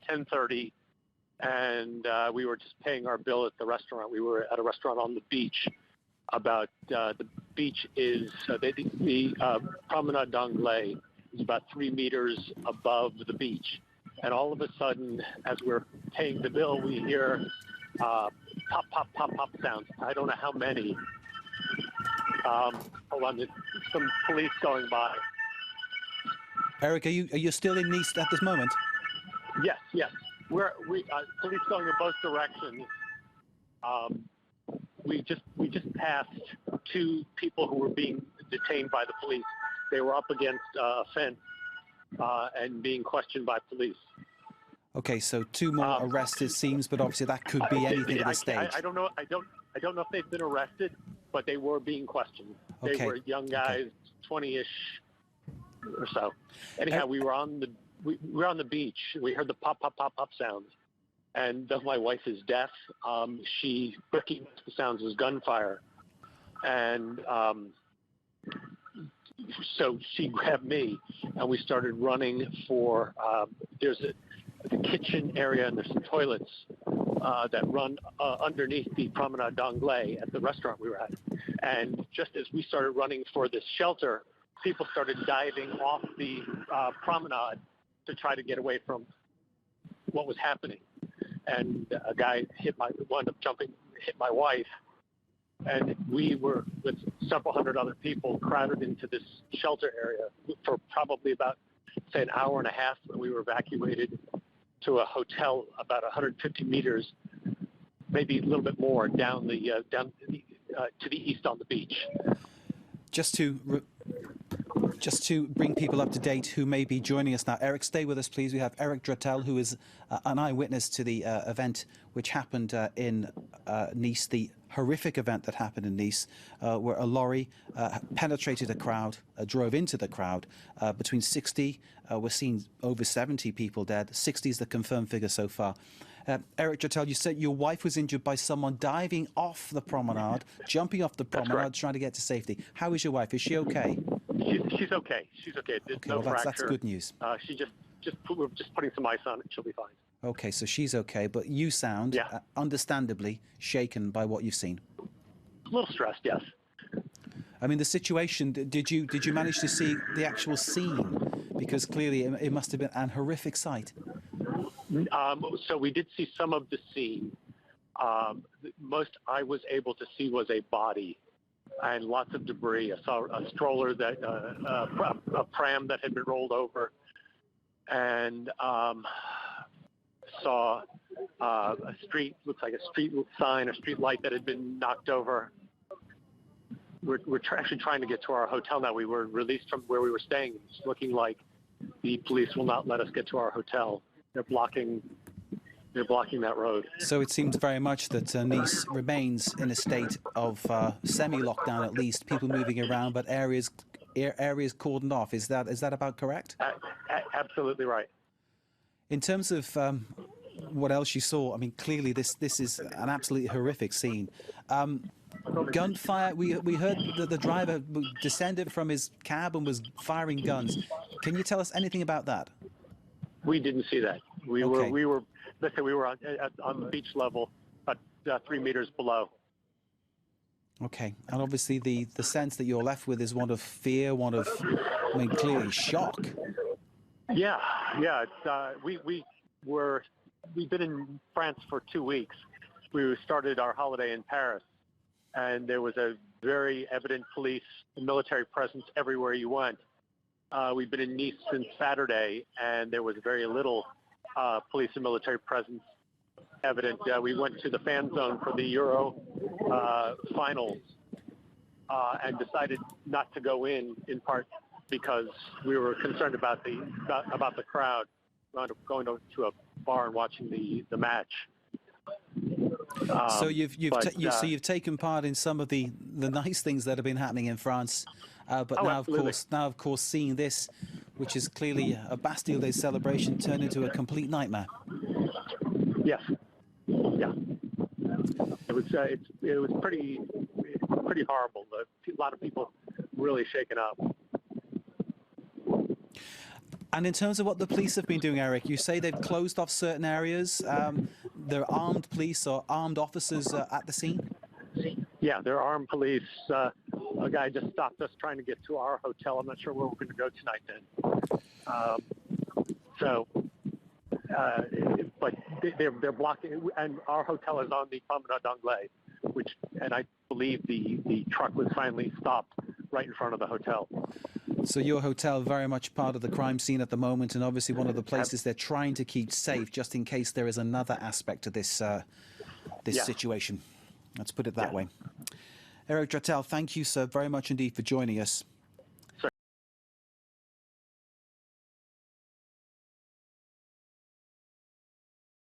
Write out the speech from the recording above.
10:30, and we were just paying our bill at the restaurant. We were at a restaurant on the beach. The beach is the Promenade d'Anglais is about 3 meters above the beach, and all of a sudden, as we're paying the bill, we hear pop, pop, pop, pop sounds. I don't know how many. Hold on, there's some police going by. Eric, are you still in Nice at this moment? Yes. Police going in both directions. We just passed 2 people who were being detained by the police. They were up against a fence and being questioned by police. Okay, so 2 more arrests it seems, but obviously that could be anything at this stage. I don't know. I don't know if they've been arrested, but they were being questioned. They were young guys, 20-ish or so. Anyhow, we were on the beach. We heard the pop, pop, pop, pop sounds. And though my wife is deaf, she recognized the sounds as gunfire. And so she grabbed me, and we started running for, there's a kitchen area, and there's some toilets that run underneath the Promenade d'Anglais at the restaurant we were at. And just as we started running for this shelter, people started diving off the promenade to try to get away from what was happening. And a guy wound up hit my wife. And we were with several hundred other people crowded into this shelter area for probably about, say, an hour and a half. And we were evacuated to a hotel about 150 meters, maybe a little bit more, down to the east on the beach. Just to bring people up to date who may be joining us now, Eric, stay with us, please. We have Eric Drattel, who is an eyewitness to the event which happened in Nice, the horrific event that happened in Nice, where a lorry penetrated a crowd, drove into the crowd. Between 60, we're seeing over 70 people dead. 60 is the confirmed figure so far. Eric Drattel, you said your wife was injured by someone diving off the promenade, jumping off the promenade, trying to get to safety. How is your wife? Is she okay? She's okay. She's okay. There's no fracture. That's good news. We're just putting some ice on it. She'll be fine. Okay, so she's okay, but you sound understandably shaken by what you've seen. A little stressed, yes. I mean, the situation. Did you manage to see the actual scene? Because clearly it must have been an horrific sight. So we did see some of the scene. Most I was able to see was a body and lots of debris. I saw a stroller a pram that had been rolled over, and saw a street, looks like a street sign, a street light that had been knocked over. We're actually trying to get to our hotel now. We were released from where we were staying. It's looking like the police will not let us get to our hotel. They're blocking that road. So it seems very much that Nice remains in a state of semi-lockdown, at least, people moving around, but areas cordoned off. Is that about correct? Absolutely right. In terms of what else you saw, I mean, clearly this is an absolutely horrific scene. Gunfire, we heard that the driver descended from his cab and was firing guns. Can you tell us anything about that? We didn't see that. We were on the beach level, about 3 meters below. Okay, and obviously the sense that you're left with is one of fear, one of, I mean, clearly shock. Yeah. We've been in France for 2 weeks. We started our holiday in Paris, and there was a very evident police and military presence everywhere you went. We've been in Nice since Saturday, and there was very little police and military presence evident. We went to the fan zone for the Euro finals and decided not to go in part because we were concerned about the crowd. We wound up going to a bar and watching the match. So you've taken part in some of the nice things that have been happening in France, but now of course seeing this, which is clearly a Bastille Day celebration, turned into a complete nightmare. Yes. Yeah. It was pretty horrible. A lot of people really shaken up. And in terms of what the police have been doing, Eric, you say they've closed off certain areas. There are armed police or armed officers at the scene? Yeah, there are armed police. A guy just stopped us trying to get to our hotel. I'm not sure where we're going to go tonight then. But they're blocking, and our hotel is on the Promenade d'Anglais, and I believe the truck was finally stopped right in front of the hotel. So your hotel very much part of the crime scene at the moment, and obviously one of the places they're trying to keep safe, just in case there is another aspect to this situation. Let's put it that way. Eric Drattel, thank you so very much indeed for joining us.